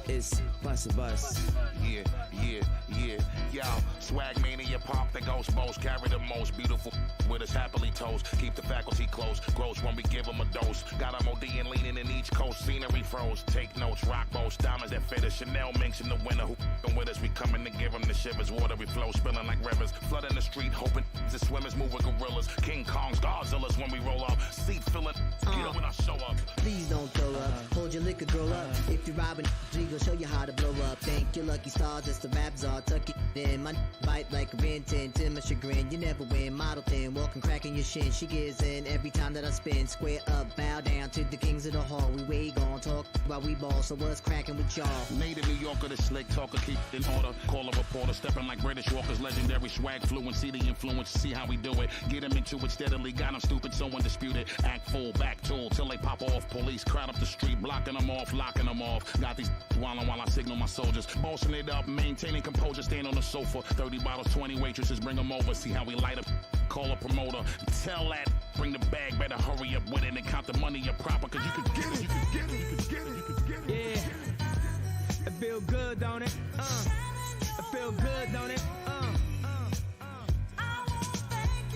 It's bus a bus. Yeah. Yo, swag mania, pop the ghost most, carry the most beautiful with us happily toast. Keep the faculty close, gross when we give them a dose. Got them OD and leaning in each coast, scenery froze. Take notes, rock boats, diamonds that fit us. Chanel minks in the winter, who with us? We coming to give them the shivers. Water we flow, spilling like rivers. Flooding the street, hoping the swimmers move with gorillas. King Kongs, Godzillas when we roll up. Seat filling, get up when I show up. Please don't throw up, hold your liquor girl up. If you're robbing, we gon' show you how to blow up. Thank your lucky stars, that's the rap czar. Tuck it in, my bite like a Ben 10 to my chagrin. You never win, model thin, walking cracking your shin. She gives in every time that I spin. Square up, bow down to the kings of the hall. We way gon' talk while we ball, so what's cracking with y'all? Native New Yorker, the slick talker, keep in order. Call a reporter, stepping like British walkers. Legendary swag, fluency, the influence. See how we do it. Get them into it steadily. Got them stupid, so undisputed. Act full, back tool till they pop off. Police crowd up the street, blocking them off, locking them off. Got these wildin' while I signal my soldiers. Bossing it up, maintaining composure, stand on the sofa. 30 bottles, 20 waitresses, bring them over. See how we light up. Call a promoter. Tell that, bring the bag, better hurry up with it and count the money up proper. Cause you can get it, you can get it, you can get it, you can get it. Yeah, it feel good, don't it? It feel good, don't it?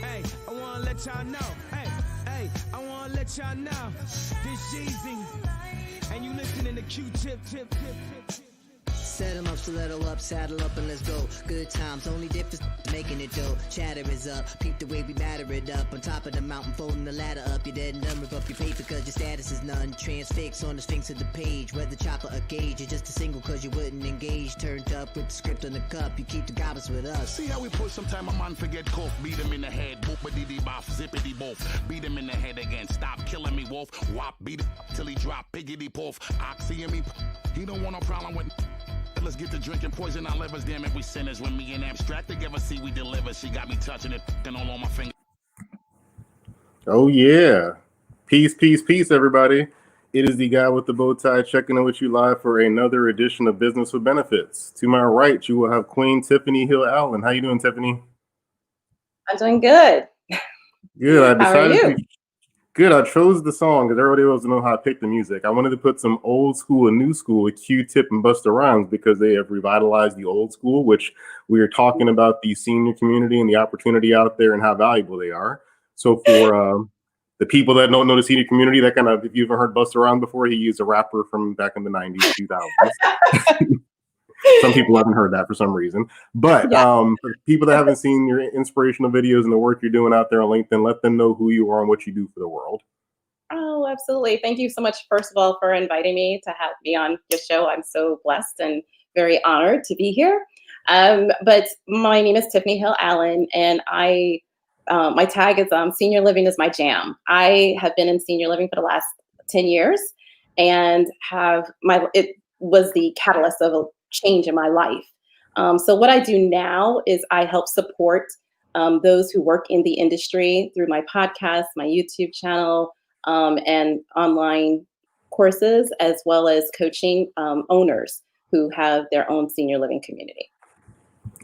Hey, I wanna let y'all know. Hey, I wanna let y'all know. This Jeezy, and you listening to Q-Tip, tip. Set 'em up, stiletto up, saddle up, and let's go. Good times, only difference making it dope. Chatter is up, peep the way we batter it up. On top of the mountain, folding the ladder up. You're dead and done, rip up your paper cause your status is none. Transfix on the sphinx of the page. Whether chopper or gauge, you're just a single cause you wouldn't engage. Turned up with the script on the cup, you keep the goblins with us. See how we push, sometime a man forget cough. Beat him in the head, boopity boff, zippity boff. Beat him in the head again, stop killing me, wolf. Wop, beat him till he drop, piggity poof. Oxy and me, he don't want no problem with. Let's get to drinking, poison our livers. Damn it, we sinners. When me and abstract together, see we deliver. She got me touching it and all on my finger. Oh yeah, peace, everybody. It is the guy with the bow tie checking in with you live for another edition of Business with Benefits. To my right, you will have Queen Tiffany Hill Allen. How you doing, Tiffany? I'm doing good. Good. How are you? Good. I chose the song because everybody wants to know how I picked the music. I wanted to put some old school and new school with Q-Tip and Busta Rhymes because they have revitalized the old school, which we are talking about the senior community and the opportunity out there and how valuable they are. So for the people that don't know the senior community, that kind of, if you've ever heard Busta Rhymes before, he used a rapper from back in the 90s, 2000s. Some people haven't heard that for some reason. But for people that haven't seen your inspirational videos and the work you're doing out there on LinkedIn, let them know who you are and what you do for the world. Oh, absolutely. Thank you so much, first of all, for inviting me to have me on your show. I'm so blessed and very honored to be here. But my name is Tiffany Hill Allen, and my tag is senior living is my jam. I have been in senior living for the last 10 years and it was the catalyst of a change in my life. So what I do now is I help support those who work in the industry through my podcast, my YouTube channel, and online courses, as well as coaching owners who have their own senior living community.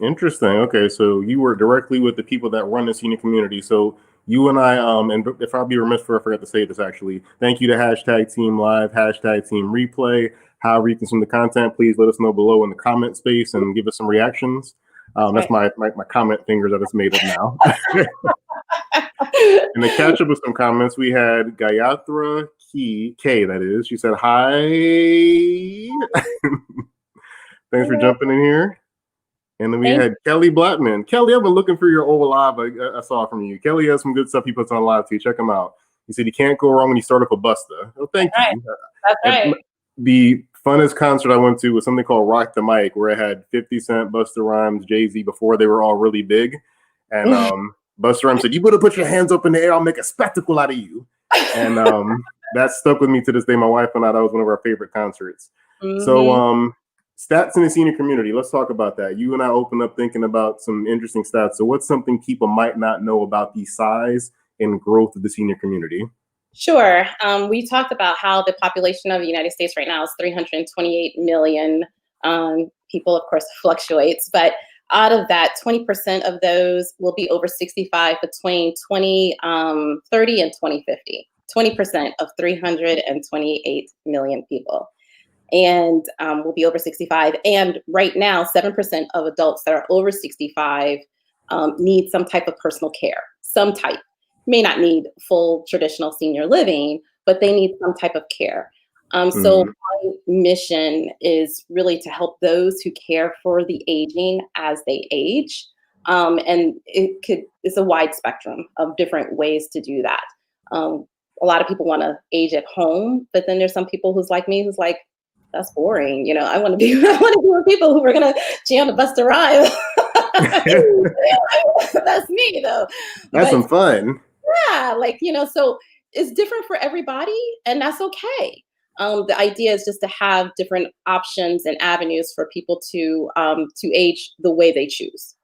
Interesting. Okay, so you work directly with the people that run the senior community. So you and I, and if I'll be remiss I forgot to say this actually, thank you to Hashtag Team Live, Hashtag Team Replay. However you consume the content, please let us know below in the comment space and give us some reactions. That's my comment fingers I just made up now. And to catch up with some comments, we had Gayatra K, that is. She said, hi. Thanks for jumping in here. And then we had Kelly Blackman. Kelly, I've been looking for your old live I saw from you. Kelly has some good stuff he puts on live too. Check him out. He said you can't go wrong when you start up a Busta. Well, thank you. That's right. The funnest concert I went to was something called Rock the Mic, where it had 50 Cent, Busta Rhymes, Jay-Z before they were all really big. And Busta Rhymes said, you better put your hands up in the air. I'll make a spectacle out of you. And that stuck with me to this day. My wife and I, that was one of our favorite concerts. Mm-hmm. So stats in the senior community. Let's talk about that. You and I opened up thinking about some interesting stats. So what's something people might not know about the size and growth of the senior community? Sure. We talked about how the population of the United States right now is 328 million people. Of course, fluctuates, but out of that, 20% of those will be over 65 between 2030 and 2050. 20% of 328 million people. and will be over 65. And right now, 7% of adults that are over 65 need some type of personal care, some type. May not need full traditional senior living, but they need some type of care. So my mission is really to help those who care for the aging as they age. And it's a wide spectrum of different ways to do that. A lot of people want to age at home, but then there's some people who's like me, who's like, that's boring. You know, I want to be with people who are going to jam the bus to rhyme. That's me though. That's some fun. Yeah, like, you know, so it's different for everybody, and that's okay. The idea is just to have different options and avenues for people to age the way they choose.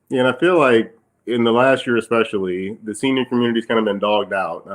Yeah, and I feel like in the last year, especially, the senior community's kind of been dogged out.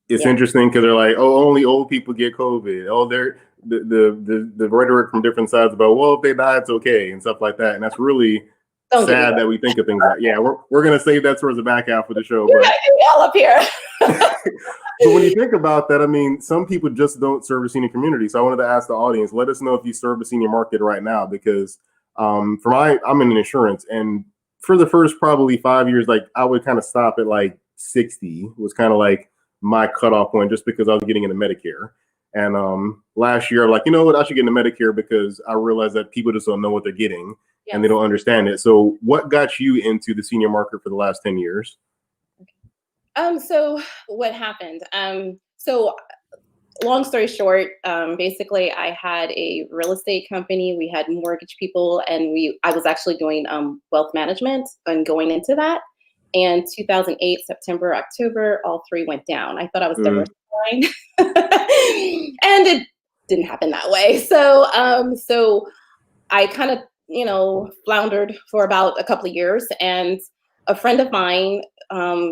It's interesting because they're like, oh, only old people get COVID. Oh, they're the rhetoric from different sides about, well, if they die, it's okay, and stuff like that. And that's really sad that we think of things like that. Yeah, we're gonna save that towards the back half of the show. But all up here. But when you think about that, I mean, some people just don't serve the senior community. So I wanted to ask the audience, let us know if you serve the senior market right now, because I'm in insurance, and for the first probably 5 years, like I would kind of stop at like 60 was kind of like my cutoff point, just because I was getting into Medicare. And last year, I'm like, you know what, I should get into Medicare because I realized that people just don't know what they're getting and they don't understand it. So what got you into the senior market for the last 10 years? So what happened? So long story short, basically I had a real estate company. We had mortgage people, and I was actually doing wealth management and going into that. And 2008, September, October, all three went down. I thought I was diversifying, and it didn't happen that way. So I kind of, you know, floundered for about a couple of years, and a friend of mine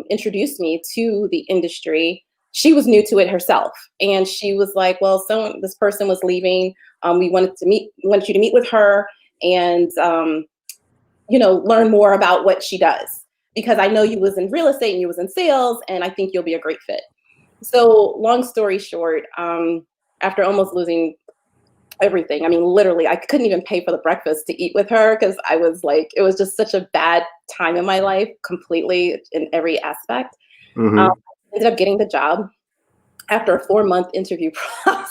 introduced me to the industry. She was new to it herself, and she was like, "Well, this person was leaving. We wanted you to meet with her, and you know, learn more about what she does, because I know you was in real estate and you was in sales, and I think you'll be a great fit." So long story short, after almost losing everything, I mean, literally, I couldn't even pay for the breakfast to eat with her, because I was like, it was just such a bad time in my life, completely in every aspect. I ended up getting the job after a 4-month interview process.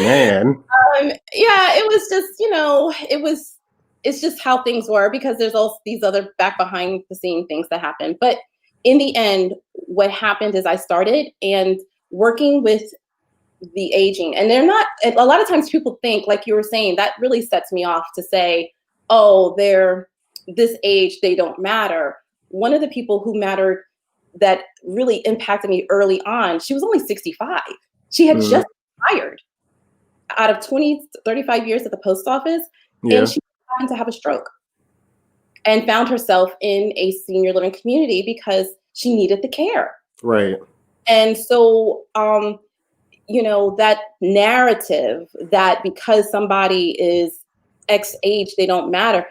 Man. Yeah, it was just, you know, it's just how things were, because there's all these other back behind the scene things that happen. But in the end, what happened is I started and working with the aging, and they're not, a lot of times people think, like you were saying, that really sets me off to say, oh, they're this age, they don't matter. One of the people who mattered that really impacted me early on, she was only 65. She had just retired out of 35 years at the post office, and she happened to have a stroke and found herself in a senior living community because she needed the care. Right. And so, you know, that narrative that because somebody is X age, they don't matter,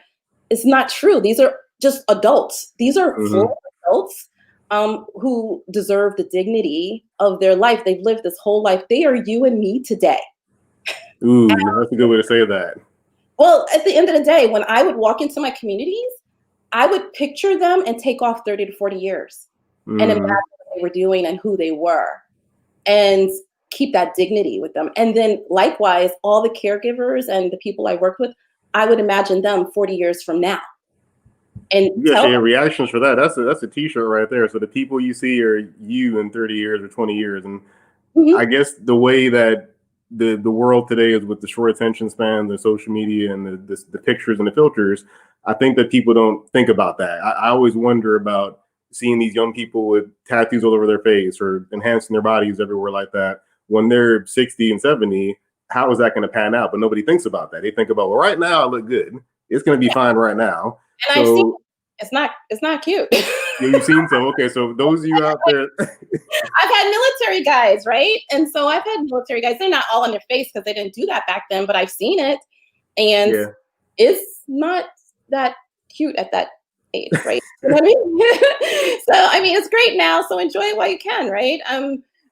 it's not true. These are just adults. These are full adults who deserve the dignity of their life. They've lived this whole life. They are you and me today. Ooh, that's a good way to say that. Well, at the end of the day, when I would walk into my communities, I would picture them and take off 30 to 40 years and imagine what they were doing and who they were, and keep that dignity with them. And then likewise, all the caregivers and the people I worked with, I would imagine them 40 years from now. And you got your reactions for that. That's a t-shirt right there. So the people you see are you in 30 years or 20 years. And I guess the way that the world today is with the short attention span, the social media, and the pictures and the filters, I think that people don't think about that. I always wonder about seeing these young people with tattoos all over their face or enhancing their bodies everywhere like that. When they're 60 and 70, how is that going to pan out? But nobody thinks about that. They think about, well, right now I look good. It's going to be fine right now. And so, I've seen it's not cute. Yeah, you've seen some. Okay, so those of you out there, I've had military guys, right? And so I've had military guys. They're not all in their face because they didn't do that back then, but I've seen it, and it's not that cute at that age, right? You know what I mean? So I mean, it's great now. So enjoy it while you can, right?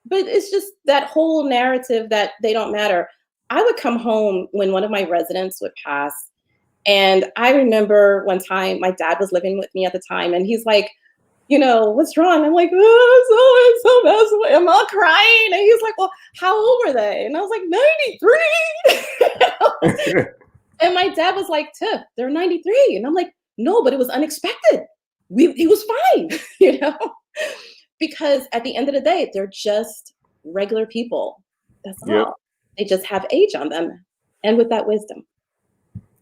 But it's just that whole narrative that they don't matter. I would come home when one of my residents would pass. And I remember one time my dad was living with me at the time, and he's like, what's wrong? I'm like, oh, it's so bad. I'm all crying. And he's like, well, how old were they? And I was like, 93. And my dad was like, Tiff, they're 93. And I'm like, no, but it was unexpected. He was fine, because at the end of the day, they're just regular people. That's all. Yep. They just have age on them, and with that wisdom.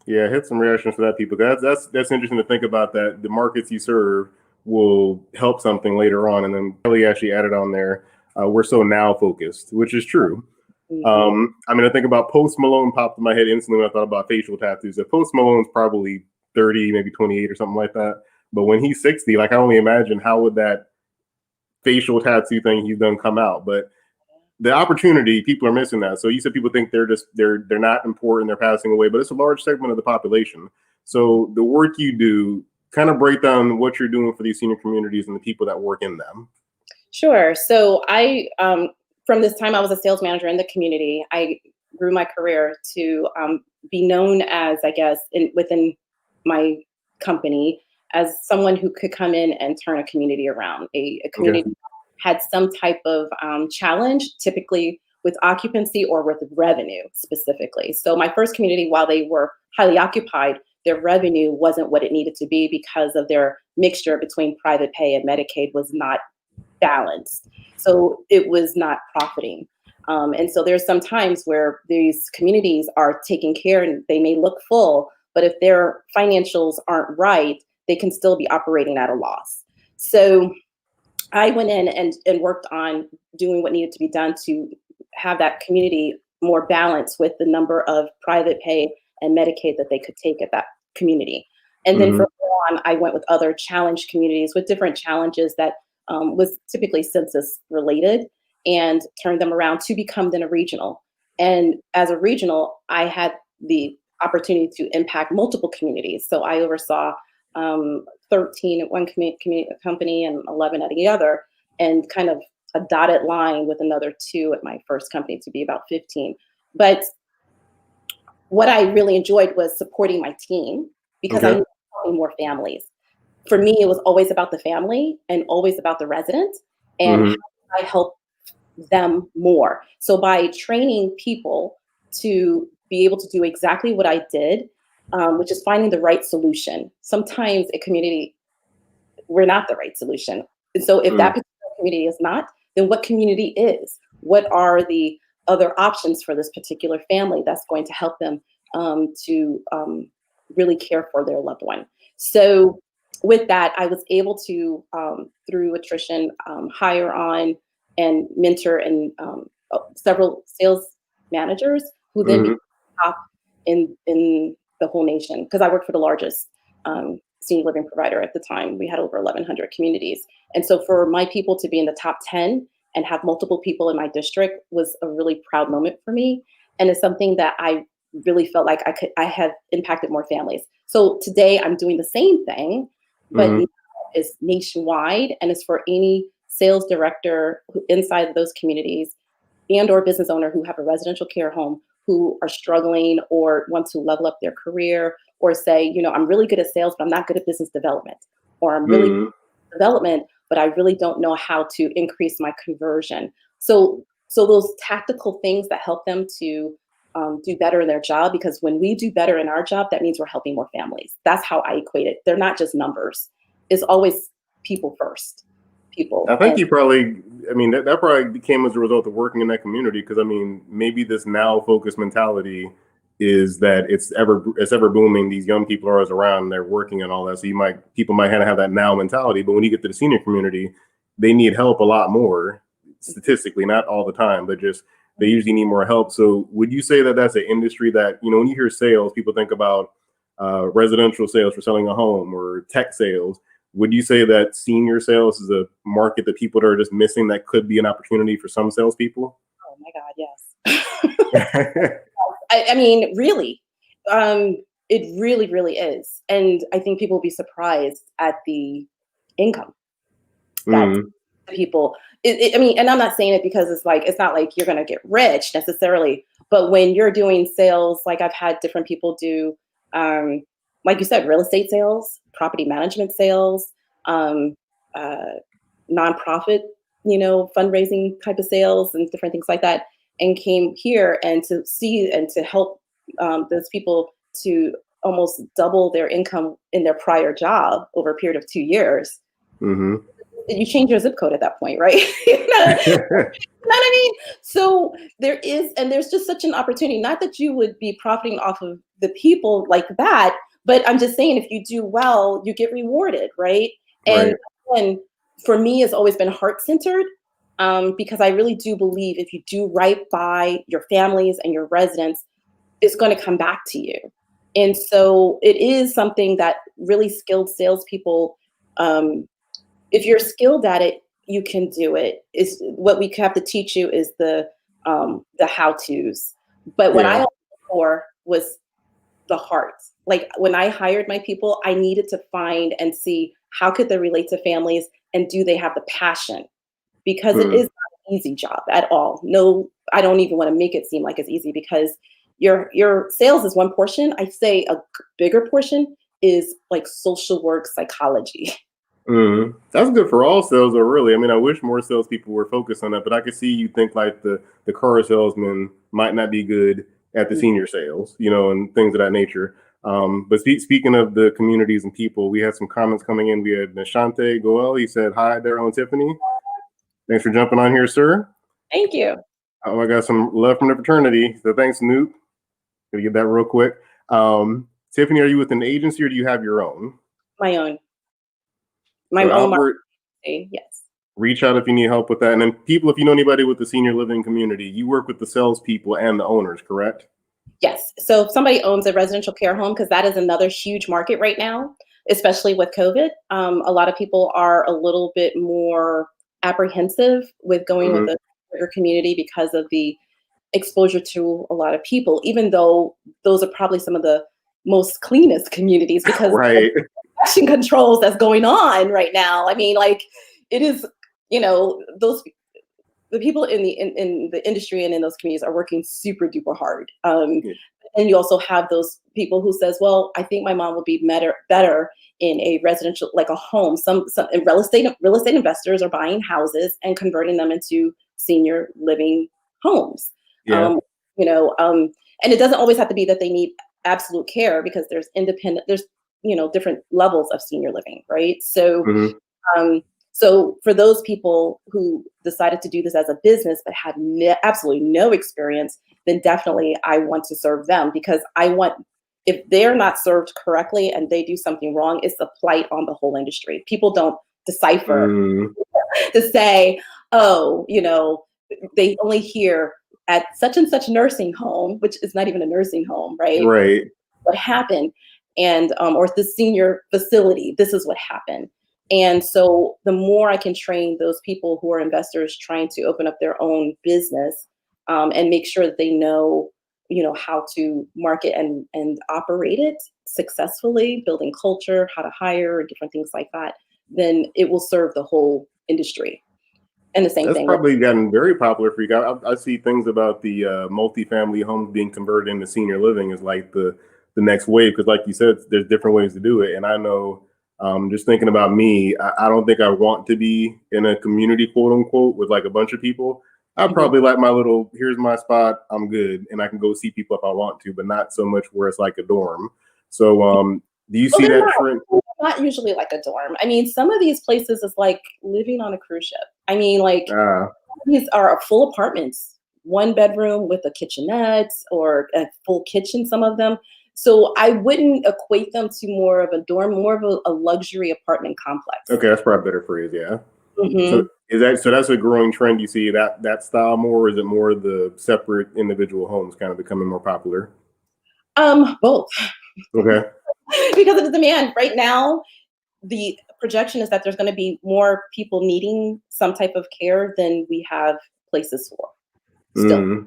Yeah, hit some reactions for that, people. That's interesting to think about, that the markets you serve will help something later on. And then Kelly actually added on there, we're so now focused, which is true. Mm-hmm. I mean, I think about Post Malone popped in my head instantly when I thought about facial tattoos. So Post Malone's probably 30, maybe 28 or something like that. But when he's 60, like, I only imagine how would that facial tattoo thing he's done come out. But the opportunity, people are missing that. So you said people think they're not important, they're passing away, but it's a large segment of the population. So the work you do, kind of break down what you're doing for these senior communities and the people that work in them. Sure. So I, from this time I was a sales manager in the community, I grew my career to be known as, I guess, within my company, as someone who could come in and turn a community around. A community had some type of challenge, typically with occupancy or with revenue specifically. So my first community, while they were highly occupied, their revenue wasn't what it needed to be because of their mixture between private pay and Medicaid was not balanced. So it was not profiting. And so there's some times where these communities are taking care and they may look full, but if their financials aren't right, they can still be operating at a loss. So I went in and worked on doing what needed to be done to have that community more balanced with the number of private pay and Medicaid that they could take at that community. And then from there on, I went with other challenged communities with different challenges that was typically census related, and turned them around to become then a regional. And as a regional, I had the opportunity to impact multiple communities. So I oversaw 13 at one company and 11 at the other, and kind of a dotted line with another 2 at my first company to be about 15. But what I really enjoyed was supporting my team, because I knew helping more families. For me, it was always about the family and always about the resident, and how I help them more. So by training people to be able to do exactly what I did, which is finding the right solution. Sometimes a community, we're not the right solution. And so if that particular community is not, then what community is? What are the other options for this particular family that's going to help them to really care for their loved one? So with that, I was able to, through attrition, hire on and mentor and several sales managers who then became top in the whole nation, because I worked for the largest senior living provider at the time. We had over 1,100 communities. And so for my people to be in the top 10 and have multiple people in my district was a really proud moment for me. And it's something that I really felt like I have impacted more families. So today I'm doing the same thing, but it's nationwide, and it's for any sales director inside those communities and or business owner who have a residential care home, who are struggling or want to level up their career, or say, I'm really good at sales, but I'm not good at business development, or I'm really good at development, but I really don't know how to increase my conversion. So those tactical things that help them to do better in their job, because when we do better in our job, that means we're helping more families. That's how I equate it. They're not just numbers. It's always people first. People. I think that probably came as a result of working in that community, because maybe this now focused mentality is that it's ever booming. These young people are always around, they're working and all that. So people might have that now mentality, but when you get to the senior community, they need help a lot more statistically, not all the time, but just they usually need more help. So would you say that that's an industry that, when you hear sales, people think about residential sales for selling a home or tech sales? Would you say that senior sales is a market that people are just missing that could be an opportunity for some salespeople? Oh my God, yes. I mean, really, it really, really is. And I think people will be surprised at the income that people, and I'm not saying it because it's not like you're going to get rich necessarily, But when you're doing sales, like I've had different people do, like you said, real estate sales, property management sales, um, uh, nonprofit, fundraising type of sales and different things like that, and came here and to see and to help those people to almost double their income in their prior job over a period of 2 years. Mm-hmm. You change your zip code at that point, right? You know what I mean? So there's just such an opportunity. Not that you would be profiting off of the people like that, but I'm just saying if you do well, you get rewarded, right? And for me, it's always been heart-centered because I really do believe if you do right by your families and your residents, it's going to come back to you. And so it is something that really skilled salespeople, if you're skilled at it, you can do it. Is what we have to teach you is the how-tos. But what I looked for was the heart. Like when I hired my people, I needed to find and see how could they relate to families and do they have the passion? Because it is not an easy job at all. No, I don't even want to make it seem like it's easy because your sales is one portion. I say a bigger portion is like social work psychology. Mm-hmm. That's good for all sales, though, really. I mean, I wish more salespeople were focused on that, but I could see you think like the car salesman might not be good at the senior sales, and things of that nature. But speaking of the communities and people, we had some comments coming in. We had Nishante Goel. He said, "Hi, Daryl and Tiffany. Thanks for jumping on here, sir." Thank you. Oh, I got some love from the fraternity. So thanks, Noop. Gonna get that real quick. Tiffany, are you with an agency or do you have your own? My own. Yes. Reach out if you need help with that. And then people, if you know anybody with the senior living community, you work with the salespeople and the owners, correct? Yes. So if somebody owns a residential care home, because that is another huge market right now, especially with COVID, a lot of people are a little bit more apprehensive with going with a bigger community because of the exposure to a lot of people, even though those are probably some of the most cleanest communities because infection controls that's going on right now. I mean, like it is, the people in the industry and in those communities are working super duper hard. And you also have those people who says, well, I think my mom will be better in a residential, like a home. Some real estate investors are buying houses and converting them into senior living homes. And it doesn't always have to be that they need absolute care because there's different levels of senior living, right? So, so for those people who decided to do this as a business but had absolutely no experience, then definitely I want to serve them because if they're not served correctly and they do something wrong, it's a plight on the whole industry. People don't decipher to say, oh, they only hear at such and such nursing home, which is not even a nursing home, right? Right. What happened, and or the senior facility, this is what happened. And so the more I can train those people who are investors trying to open up their own business and make sure that they know, how to market and operate it successfully, building culture, how to hire, different things like that, then it will serve the whole industry. And the same thing. That's probably gotten very popular for you. I see things about the multifamily homes being converted into senior living is like the next wave. Because like you said, there's different ways to do it. And I know just thinking about me, I don't think I want to be in a community, quote unquote, with like a bunch of people. I'd probably like my little, here's my spot, I'm good. And I can go see people if I want to, but not so much where it's like a dorm. So do you see that trend? Not usually like a dorm. I mean, some of these places is like living on a cruise ship. I mean, like these are full apartments, 1 bedroom with a kitchenette or a full kitchen, some of them. So I wouldn't equate them to more of a dorm, more of a luxury apartment complex. Okay, that's probably a better phrase, yeah. So that's a growing trend. You see that style more, or is it more the separate individual homes kind of becoming more popular? Both. Okay. Because of the demand. Right now, the projection is that there's going to be more people needing some type of care than we have places for. Still.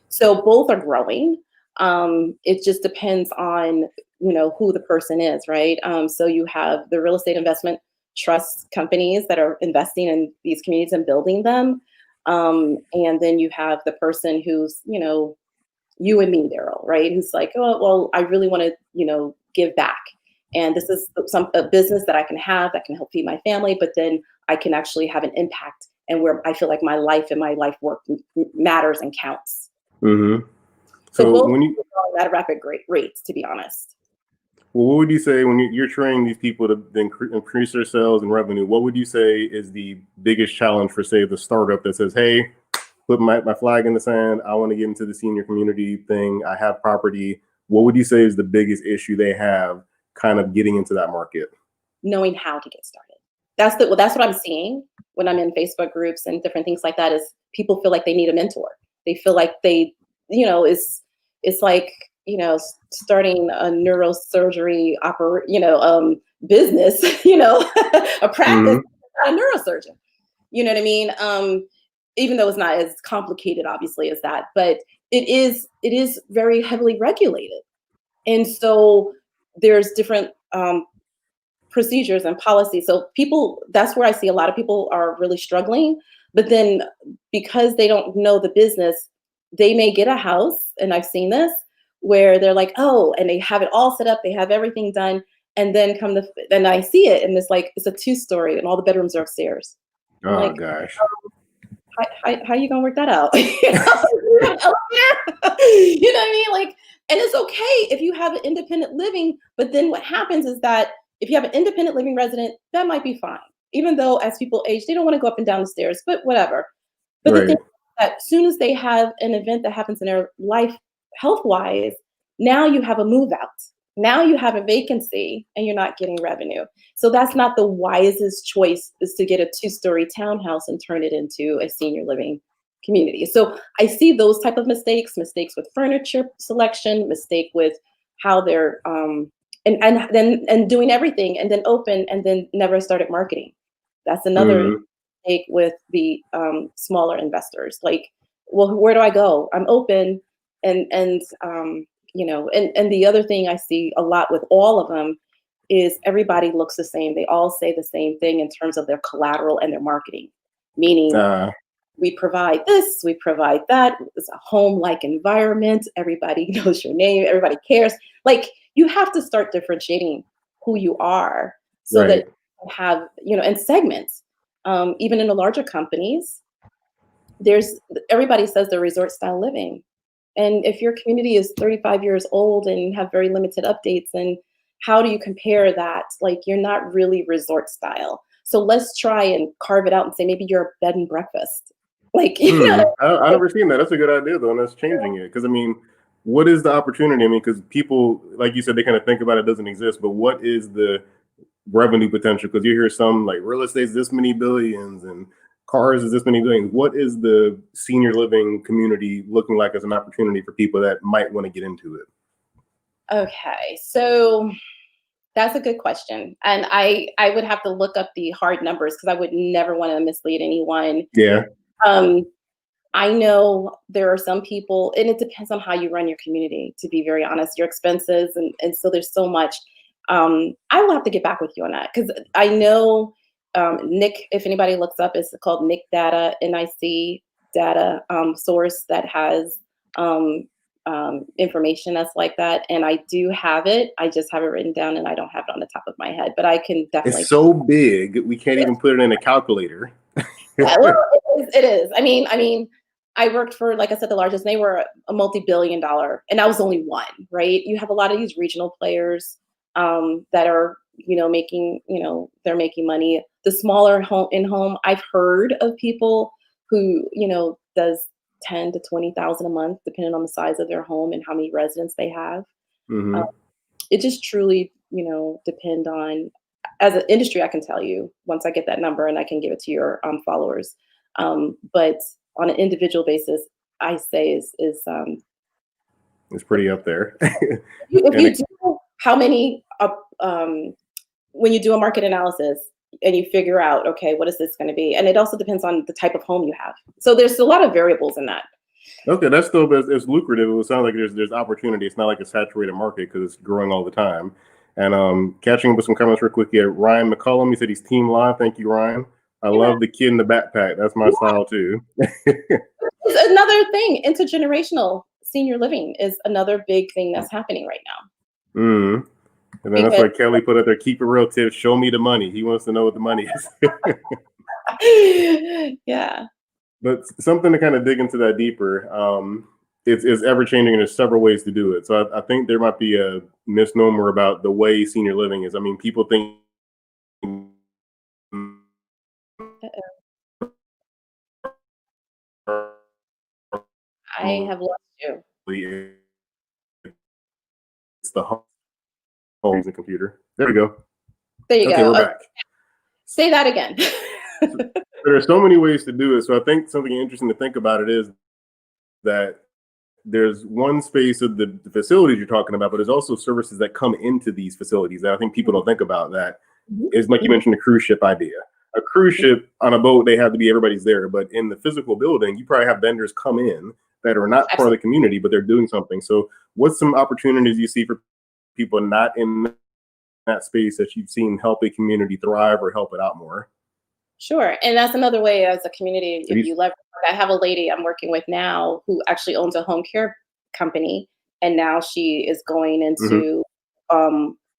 So both are growing. It just depends on, who the person is, right? So you have the real estate investment trust companies that are investing in these communities and building them. And then you have the person who's, you and me, Daryl, right? Who's like, oh, well, I really want to, give back. And this is a business that I can have that can help feed my family, but then I can actually have an impact and where I feel like my life and my life work matters and counts. Mm-hmm. So both when you at a rapid rates, to be honest. Well, what would you say when you're training these people to increase their sales and revenue? What would you say is the biggest challenge for, say, the startup that says, hey, put my flag in the sand, I want to get into the senior community thing, I have property. What would you say is the biggest issue they have kind of getting into that market? Knowing how to get started. That's what I'm seeing when I'm in Facebook groups and different things like that, is people feel like they need a mentor. They feel like they, it's like, starting a neurosurgery business, a practice, a neurosurgeon. You know what I mean? Even though it's not as complicated, obviously, as that, but it is very heavily regulated. And so there's different procedures and policies. So that's where I see a lot of people are really struggling. But then because they don't know the business, they may get a house, and I've seen this, where they're like, oh, and they have it all set up, they have everything done, and then then I see it, and it's like, it's a 2-story, and all the bedrooms are upstairs. Oh, like, gosh. How you gonna work that out? You know what I mean? Like, and it's okay if you have an independent living, but then what happens is that if you have an independent living resident, that might be fine. Even though as people age, they don't want to go up and down the stairs, but whatever. But the thing is that as soon as they have an event that happens in their life, health-wise, now you have a move out. Now you have a vacancy and you're not getting revenue. So that's not the wisest choice, is to get a 2-story townhouse and turn it into a senior living community. So I see those type of mistakes with furniture selection, mistake with how they're and doing everything and then open and then never started marketing. That's another mistake with the smaller investors. Like, well, where do I go? I'm open, and the other thing I see a lot with all of them is everybody looks the same. They all say the same thing in terms of their collateral and their marketing, meaning we provide this, we provide that. It's a home-like environment. Everybody knows your name. Everybody cares. Like, you have to start differentiating who you are so that you have, and segments. Even in the larger companies, everybody says they're resort style living. And if your community is 35 years old and have very limited updates, and how do you compare that? Like, you're not really resort style. So let's try and carve it out and say, maybe you're a bed and breakfast. Like, I've never seen that. That's a good idea, though, and that's changing it. Because, I mean, what is the opportunity? I mean, because people, like you said, they kind of think about it doesn't exist, but what is the revenue potential? Because you hear some like real estate's this many billions and cars is this many billions. What is the senior living community looking like as an opportunity for people that might want to get into it? Okay, so that's a good question. And I would have to look up the hard numbers because I would never want to mislead anyone. Yeah. I know there are some people, and it depends on how you run your community, to be very honest, your expenses. And so there's so much. I will have to get back with you on that, because I know NIC, if anybody looks up, it's called NIC data, NIC data source that has information that's like that. And I do have it. I just have it written down and I don't have it on the top of my head, but I can definitely. It's so big, we can't even put it in a calculator. Yeah, well, it is. I mean, I worked for, like I said, the largest, and they were a multi-billion-dollar, and I was only one, right? You have a lot of these regional players that are, making, they're making money. The smaller home, I've heard of people who, does 10 to 20,000 a month, depending on the size of their home and how many residents they have. Mm-hmm. It just truly, depend on. As an industry, I can tell you once I get that number and I can give it to your followers. But on an individual basis, I say is it's pretty up there. How many when you do a market analysis and you figure out, okay, what is this going to be? And it also depends on the type of home you have. So there's a lot of variables in that. Okay, that's still, it's lucrative. It sounds like there's opportunity. It's not like a saturated market because it's growing all the time. And catching up with some comments real quick here. Ryan McCullum, he said he's team live. Thank you, Ryan. I love the kid in the backpack. That's my style too. It's another thing, intergenerational. senior living is another big thing that's happening right now. Mm. And then that's why Kelly put up there, keep it real tips, show me the money. He wants to know what the money is. Yeah. But something to kind of dig into that deeper, it's ever changing, and there's several ways to do it. So I think there might be a misnomer about the way senior living is. I mean, people think I have lost you. It's the home and computer. There we go. There you okay, go. We're back. Say that again. There are so many ways to do it. So I think something interesting to think about it is that there's one space of the facilities you're talking about, but there's also services that come into these facilities that I think people don't think about. That is, like you mentioned, the cruise ship idea. A cruise ship on a boat, they have to be, everybody's there. But in the physical building, you probably have vendors come in that are not part of the community, but they're doing something. So what's some opportunities you see for people not in that space that you've seen help a community thrive or help it out more? Sure. And that's another way as a community, if you leverage. I have a lady I'm working with now who actually owns a home care company. And now she is going into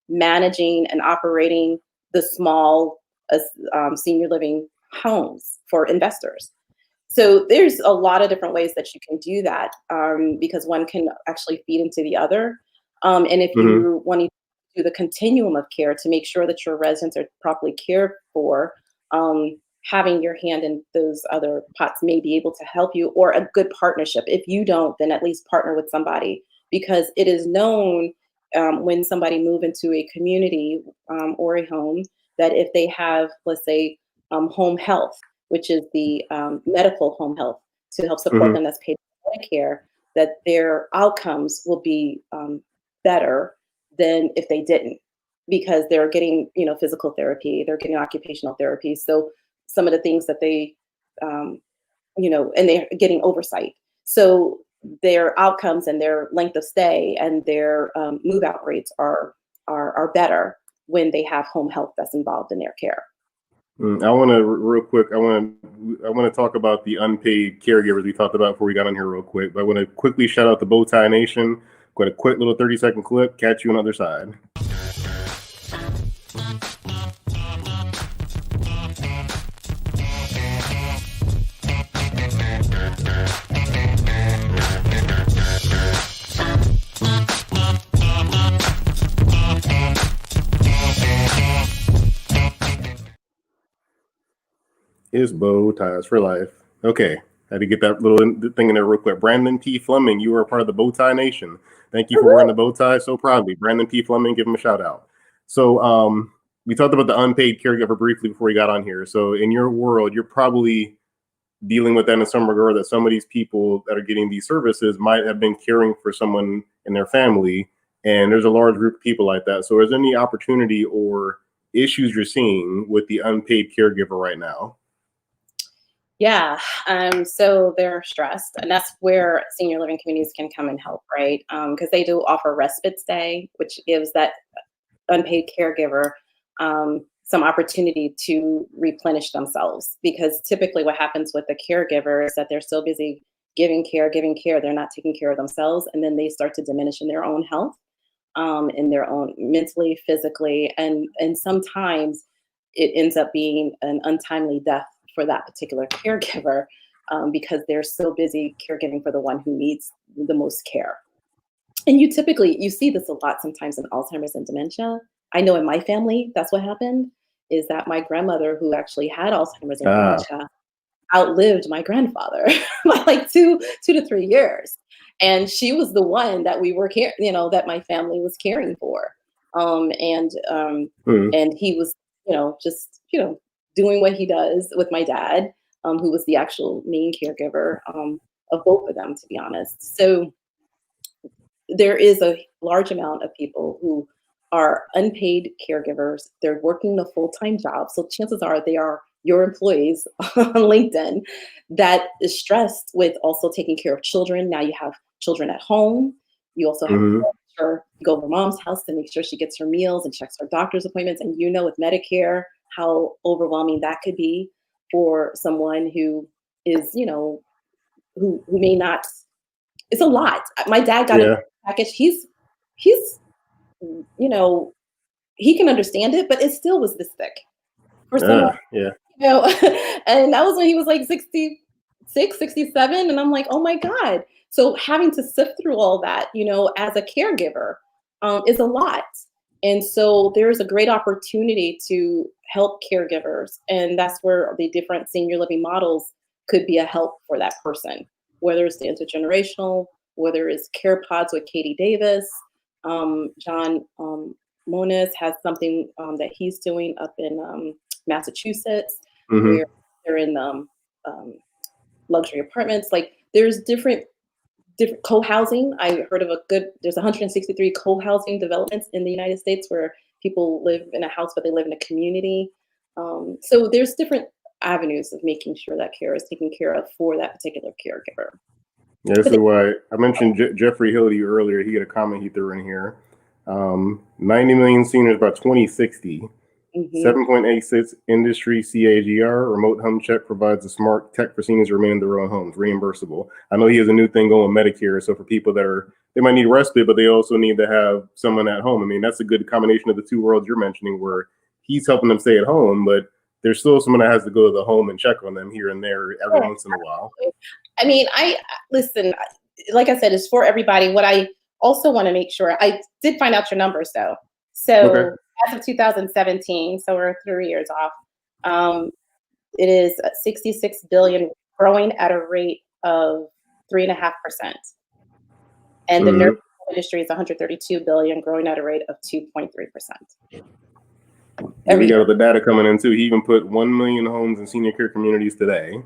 managing and operating the small senior living homes for investors. So there's a lot of different ways that you can do that because one can actually feed into the other. And if you want to do the continuum of care to make sure that your residents are properly cared for, having your hand in those other pots may be able to help you, or a good partnership. If you don't, then at least partner with somebody, because it is known when somebody move into a community or a home that if they have, let's say, home health, which is the medical home health to help support them that's paid for Medicare, that their outcomes will be better than if they didn't, because they're getting, physical therapy, they're getting occupational therapy. So some of the things that they, and they're getting oversight. So their outcomes and their length of stay and their move out rates are better when they have home health that's involved in their care. I want to real quick. I want to talk about the unpaid caregivers we talked about before we got on here real quick. But I want to quickly shout out the Bowtie Nation. Got a quick little 30-second clip. Catch you on the other side. Is bow ties for life. Okay, had to get that little thing in there real quick. Brandon P. Fleming, you are a part of the Bowtie Nation. Thank you for wearing the bow tie so proudly. Brandon P. Fleming, give him a shout out. So we talked about the unpaid caregiver briefly before we got on here. So in your world, you're probably dealing with that in some regard, that some of these people that are getting these services might have been caring for someone in their family, and there's a large group of people like that. So is there any opportunity or issues you're seeing with the unpaid caregiver right now? Yeah, so they're stressed, and that's where senior living communities can come and help, right? Because they do offer respite stay, which gives that unpaid caregiver some opportunity to replenish themselves. Because typically what happens with the caregiver is that they're so busy giving care, they're not taking care of themselves, and then they start to diminish in their own health, in their own mentally, physically, and sometimes it ends up being an untimely death for that particular caregiver because they're so busy caregiving for the one who needs the most care. And you see this a lot sometimes in Alzheimer's and dementia. I know in my family, that's what happened, is that my grandmother, who actually had Alzheimer's and dementia, outlived my grandfather by like 2 to 3 years. And she was the one that we were that my family was caring for. And he was, just, doing what he does with my dad, who was the actual main caregiver of both of them, to be honest. So there is a large amount of people who are unpaid caregivers. They're working a full-time job. So chances are they are your employees on LinkedIn that is stressed with also taking care of children. Now you have children at home. You also have to go over mom's house to make sure she gets her meals and checks her doctor's appointments. And with Medicare, how overwhelming that could be for someone who is, who may not it's a lot. My dad got a package. He's, you know, he can understand it, but it still was this thick for someone, you know, and that was when he was like 66, 67. And I'm like, oh my God. So having to sift through all that, you know, as a caregiver, is a lot. And so there's a great opportunity to help caregivers. And that's where the different senior living models could be a help for that person, whether it's the intergenerational, whether it's care pods with Katie Davis. John Moniz has something that he's doing up in Massachusetts, where they're in luxury apartments. Like there's different co-housing. I heard of there's 163 co-housing developments in the United States where people live in a house, but they live in a community. So there's different avenues of making sure that care is taken care of for that particular caregiver. Yeah, this is why I mentioned Jeffrey Hill to you earlier. He had a comment he threw in here. 90 million seniors by 2060. 7.86 industry CAGR. Remote home check provides a smart tech for seniors to remain in their own homes, reimbursable. I know he has a new thing going with Medicare. So for people that they might need respite, but they also need to have someone at home. I mean, that's a good combination of the two worlds you're mentioning, where he's helping them stay at home, but there's still someone that has to go to the home and check on them here and there every once in a while. I mean, listen, like I said, it's for everybody. What I also want to make sure, I did find out your numbers though. So as of 2017, so we're 3 years off, it is 66 billion, growing at a rate of 3.5%. And the nursing industry is 132 billion, growing at a rate of 2.3%. We got the data coming in too. He even put 1 million homes in senior care communities today.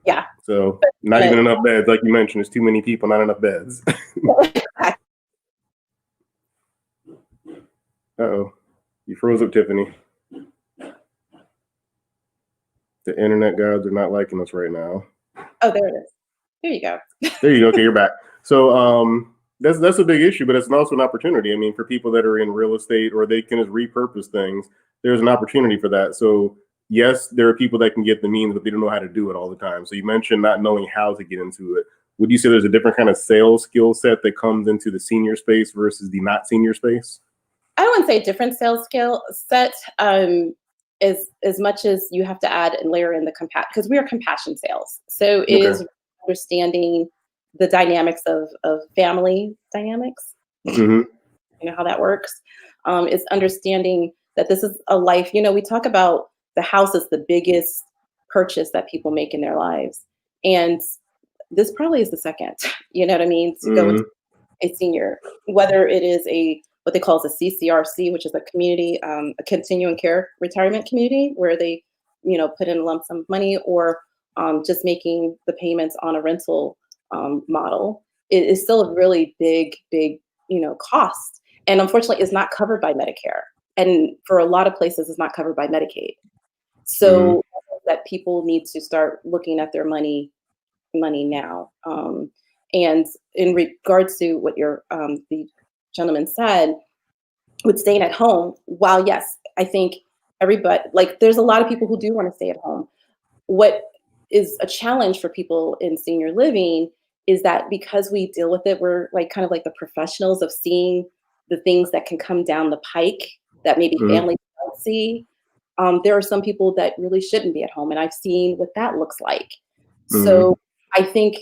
Yeah. So not even enough beds, like you mentioned. There's too many people, not enough beds. Uh-oh. You froze up, Tiffany. The internet gods are not liking us right now. Oh, there it is. There you go. There you go. Okay, you're back. So that's a big issue, but it's also an opportunity. I mean, for people that are in real estate or they can just repurpose things, there's an opportunity for that. So yes, there are people that can get the means, but they don't know how to do it all the time. So you mentioned not knowing how to get into it. Would you say there's a different kind of sales skill set that comes into the senior space versus the not senior space? I wouldn't say different sales skill set, as much as you have to add and layer in the because we are compassion sales. So it is understanding the dynamics of family dynamics. You know how that works. Is understanding that this is a life. You know, we talk about the house is the biggest purchase that people make in their lives, and this probably is the second. You know what I mean? To go into a senior, whether it is what they call a CCRC, which is a community, a continuing care retirement community, where they, you know, put in a lump sum of money, or just making the payments on a rental model. It is still a really big, you know, cost. And unfortunately, it's not covered by Medicare. And for a lot of places, it's not covered by Medicaid. So that people need to start looking at their money now. And in regards to what the gentleman said, with staying at home, while yes, I think everybody, like there's a lot of people who do want to stay at home. What is a challenge for people in senior living is that because we deal with it, we're like kind of like the professionals of seeing the things that can come down the pike that maybe families don't see. There are some people that really shouldn't be at home, and I've seen what that looks like. So I think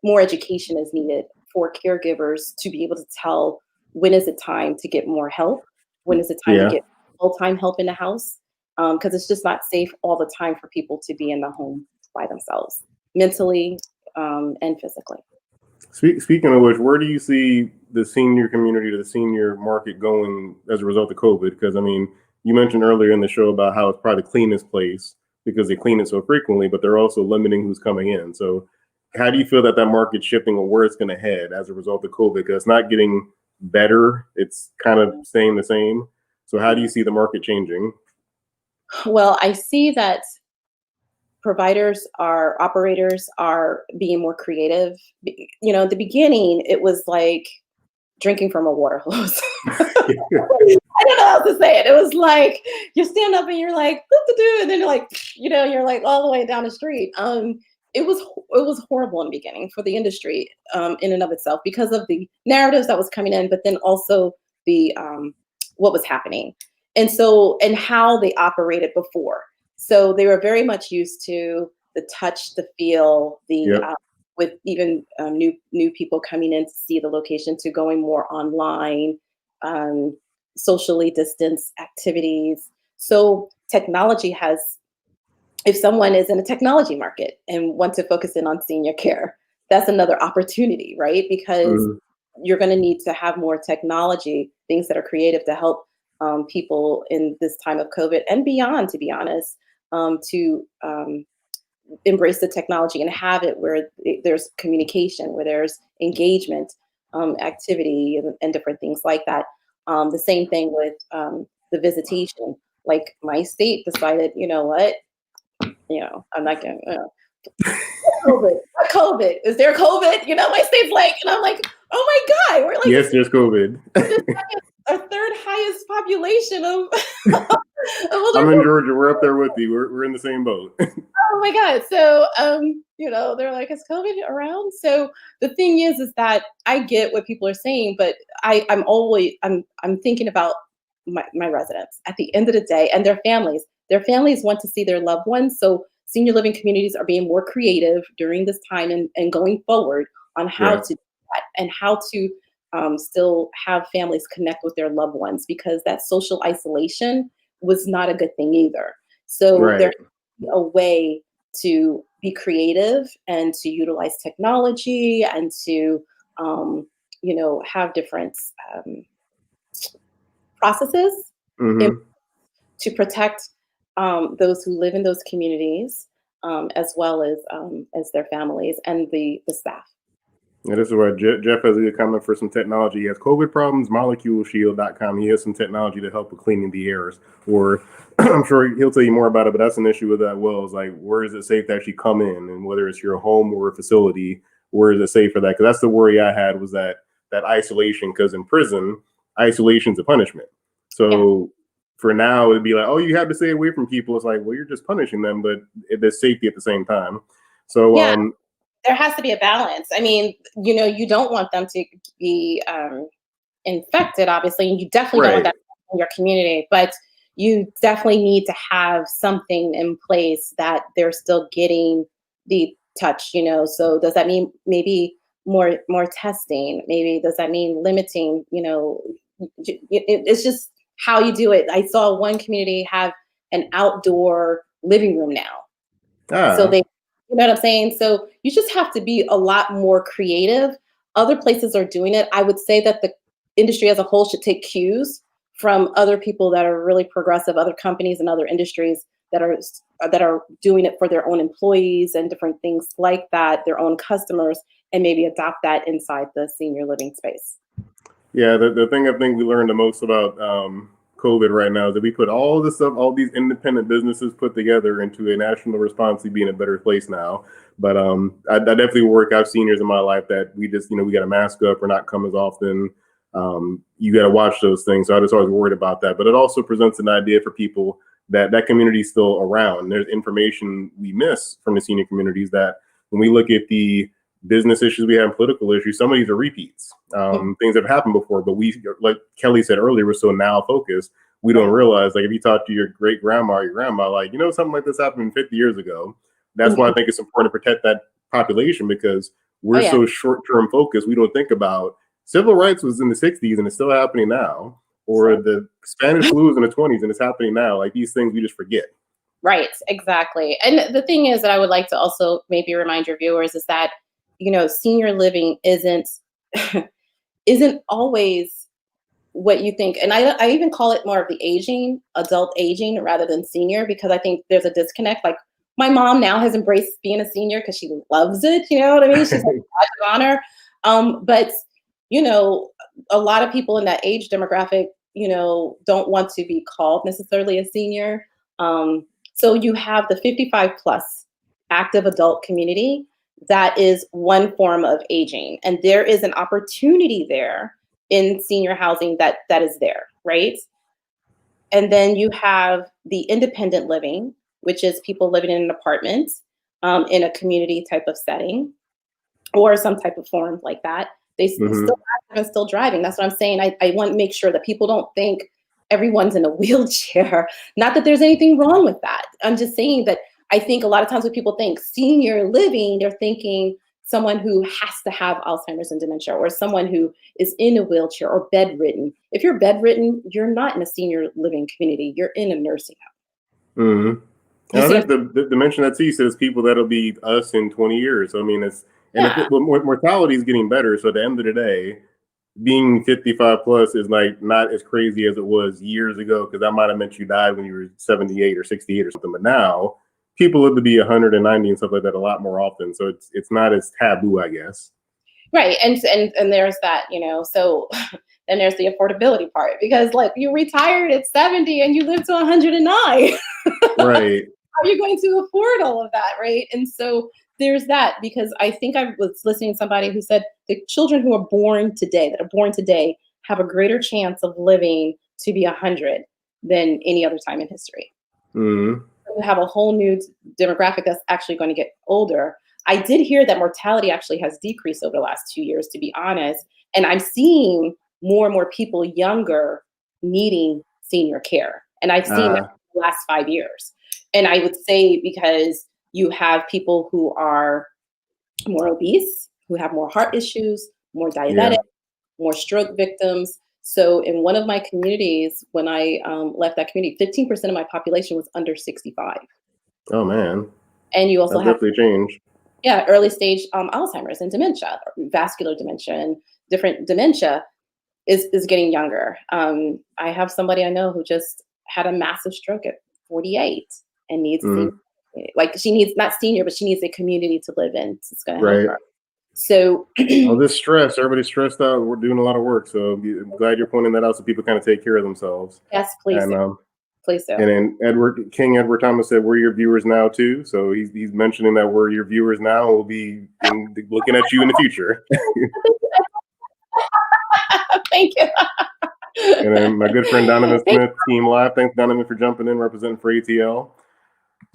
more education is needed for caregivers to be able to tell when is it time to get more help, when is it time to get full-time help in the house, because it's just not safe all the time for people to be in the home by themselves, mentally and physically. Speaking of which, where do you see the senior community, the senior market going as a result of COVID? Because I mean, you mentioned earlier in the show about how it's probably the cleanest place because they clean it so frequently, but they're also limiting who's coming in. So how do you feel that market's shifting or where it's going to head as a result of COVID? Because it's not getting better, it's kind of staying the same. So how do you see the market changing? Well, I see that operators are being more creative. You know, at the beginning, it was like drinking from a water hose. I don't know how to say it. It was like you stand up and you're like, and then you're like, you know, you're like all the way down the street. it was horrible in the beginning for the industry in and of itself because of the narratives that was coming in, but then also the what was happening, and how they operated before. So they were very much used to the touch, the feel, the Yep. with even new people coming in to see the location, to going more online, um, socially distanced activities. So technology has, if someone is in a technology market and want to focus in on senior care, that's another opportunity, right? Because Mhm. you're going to need to have more technology, things that are creative to help people in this time of COVID and beyond, to be honest, to embrace the technology and have it where there's communication, where there's engagement, activity, and different things like that. The same thing with the visitation. Like my state decided, you know what, I'm not going to, COVID, what COVID, is there COVID? My state's like, and I'm like, oh my God, we're like Yes, there's COVID. our third highest population of older I'm in people. Georgia. We're up there with you. We're in the same boat. Oh my God. So, they're like, is COVID around? So the thing is that I get what people are saying, but I'm thinking about my residents at the end of the day and their families. Their families want to see their loved ones. So senior living communities are being more creative during this time and going forward on how Right. to do that and how to still have families connect with their loved ones, because that social isolation was not a good thing either. So Right. there a way to be creative and to utilize technology and to have different processes in, Hmm. to protect those who live in those communities, as well as their families and the staff. Yeah, this is where Jeff has a good comment for some technology. He has COVID problems, moleculeshield.com. He has some technology to help with cleaning the airs. Or I'm sure he'll tell you more about it, but that's an issue with that well, is like, where is it safe to actually come in? And whether it's your home or a facility, where is it safe for that? Because that's the worry I had, was that isolation, because in prison, isolation's a punishment. Yeah. So for now, it'd be like, oh, you have to stay away from people. It's like, well, you're just punishing them, but there's safety at the same time. So Yeah, there has to be a balance. I mean, you don't want them to be infected, obviously, and you definitely don't want right. that in your community, but you definitely need to have something in place that they're still getting the touch. So does that mean maybe more testing? Maybe does that mean limiting? It's just how you do it. I saw one community have an outdoor living room now, so Ah, they, what I'm saying? So you just have to be a lot more creative. Other places are doing it. I would say that the industry as a whole should take cues from other people that are really progressive, other companies and other industries that are doing it for their own employees and different things like that, their own customers, and maybe adopt that inside the senior living space. yeah. The thing I think we learned the most about COVID right now is that we put all this stuff, all these independent businesses put together into a national response to be in a better place now. But I definitely work out seniors in my life that we just, we got to mask up. We're not come as often. You got to watch those things. So I was always worried about that. But it also presents an idea for people that community is still around. There's information we miss from the senior communities, that when we look at the business issues we have, political issues, some of these are repeats. Things that have happened before, but we, like Kelly said earlier, we're so now focused, we don't Right. realize, like, if you talk to your great grandma or your grandma, like, something like this happened 50 years ago. That's why I Mhm. think it's important to protect that population, because Oh we're yeah. so short-term focused. We don't think about civil rights was in the 60s and it's still happening now, or So the Spanish flu was in the 20s and it's happening now. Like, these things we just forget. right, exactly. And the thing is that I would like to also maybe remind your viewers is that, senior living isn't isn't always what you think. And I even call it more of the adult aging rather than senior, because I think there's a disconnect. Like my mom now has embraced being a senior because she loves it. You know what I mean? She's like badge of honor. But you know, a lot of people in that age demographic, don't want to be called necessarily a senior. So you have the 55 plus active adult community. That is one form of aging, and there is an opportunity there in senior housing that is there, right? And then you have the independent living, which is people living in an apartment. in a community type of setting or some type of form like that, they still active and still driving. That's what I'm saying. I want to make sure that people don't think everyone's in a wheelchair. Not that there's anything wrong with that. I'm just saying that I think a lot of times when people think senior living, they're thinking someone who has to have Alzheimer's and dementia, or someone who is in a wheelchair or bedridden. If you're bedridden, you're not in a senior living community. You're in a nursing home. Mm-hmm. And I think the dimension that you said is people that'll be us in 20 years. So, I mean, mortality is getting better. So at the end of the day, being 55 plus is like not as crazy as it was years ago, because that might have meant you died when you were 78 or 68 or something. But now people live to be 190 and stuff like that a lot more often. So it's not as taboo, I guess. Right. And there's that, so then there's the affordability part, because like you retired at 70 and you live to 109. Right. How are you going to afford all of that? Right. And so there's that, because I think I was listening to somebody who said the children who are born today, have a greater chance of living to be 100 than any other time in history. Mm-hmm. We have a whole new demographic that's actually going to get older. I did hear that mortality actually has decreased over the last 2 years, to be honest. And I'm seeing more and more people younger needing senior care. And I've seen that in the last 5 years. And I would say because you have people who are more obese, who have more heart issues, more diabetic, more stroke victims. So in one of my communities, when I left that community, 15% of my population was under 65. Oh, man. And you also that have definitely changed. Yeah, early stage Alzheimer's and dementia, vascular dementia, and different dementia is getting younger. I have somebody I know who just had a massive stroke at 48 and needs she needs not senior, but she needs a community to live in. It's going to help her. So all this stress, everybody's stressed out. We're doing a lot of work, so I'm glad you're pointing that out so people kind of take care of themselves. Yes, please. Please do. And then Edward Thomas said, we're your viewers now too. So he's mentioning that we're your viewers now. We'll be looking at you in the future. Thank you. And then my good friend Donovan Smith, Team Live. Thanks, Donovan, for jumping in, representing for ATL.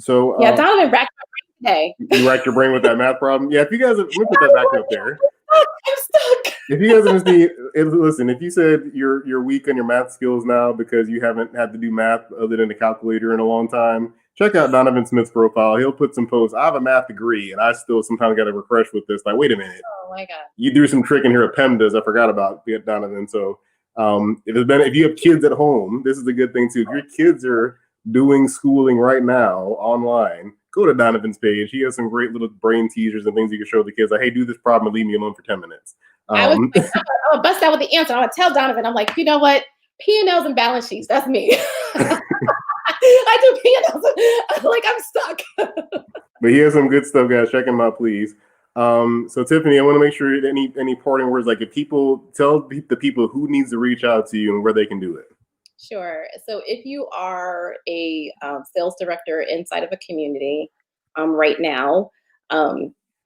So Donovan racked my brain today. You racked your brain with that math problem? Yeah, if you guys, let me put that back up there. I'm stuck. If you guys haven't seen, listen, if you said you're weak on your math skills now because you haven't had to do math other than a calculator in a long time, check out Donovan Smith's profile. He'll put some posts. I have a math degree, and I still sometimes got to refresh with this. Like, wait a minute. Oh my God. You do some trick in here at PEM does. I forgot about Donovan. So if you have kids at home, this is a good thing too. If your kids are doing schooling right now online, go to Donovan's page. He has some great little brain teasers and things you can show the kids. Like, hey, do this problem and leave me alone for 10 minutes. I would bust out with the answer. I would tell Donovan, I'm like, you know what? P&Ls and balance sheets. That's me. I do P&Ls. Like, I'm stuck. But he has some good stuff, guys. Check him out, please. So Tiffany, I want to make sure any parting words, like if people tell the people who needs to reach out to you and where they can do it. Sure. So if you are a sales director inside of a community right now,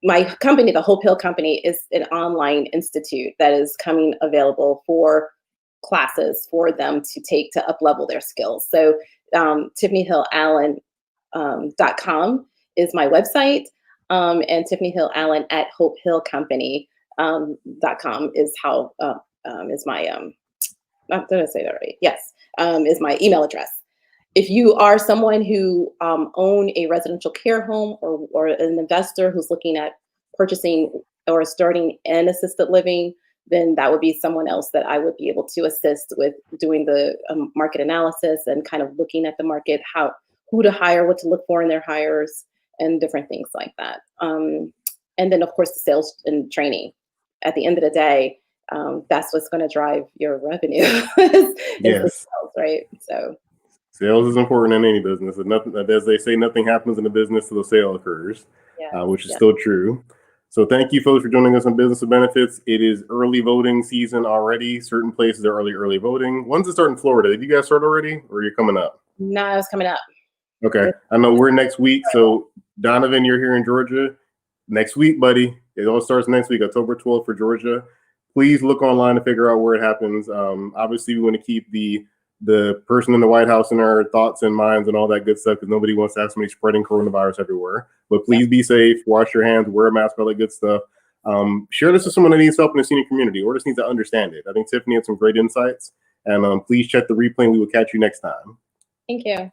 my company, the Hope Hill Company, is an online institute that is coming available for classes for them to take to up-level their skills. So TiffanyHillAllen.com is my website, and Tiffany Hill Allen at HopeHillCompany.com is how is my did I say that right? Yes, is my email address. If you are someone who own a residential care home or an investor who's looking at purchasing or starting an assisted living, then that would be someone else that I would be able to assist with doing the market analysis and kind of looking at the market, who to hire, what to look for in their hires, and different things like that. And then, of course, the sales and training. At the end of the day, that's what's going to drive your revenue. Yes. Sales, right? So sales is important in any business. And nothing, as they say, nothing happens in a business till the sale occurs, which is still true. So thank you, folks, for joining us on Business with Benefits. It is early voting season already. Certain places are early voting. When's it start in Florida? Did you guys start already, or are you coming up? No, it's coming up. Okay. I know we're next week. So Donovan, you're here in Georgia. Next week, buddy. It all starts next week, October 12th for Georgia. Please look online to figure out where it happens. Obviously, we want to keep the the person in the White House and our thoughts and minds and all that good stuff, because nobody wants to have somebody spreading coronavirus everywhere. But please be safe, wash your hands, wear a mask, all that good stuff. Share this with someone that needs help in the senior community or just needs to understand it. I think Tiffany had some great insights. And please check the replay and we will catch you next time. Thank you.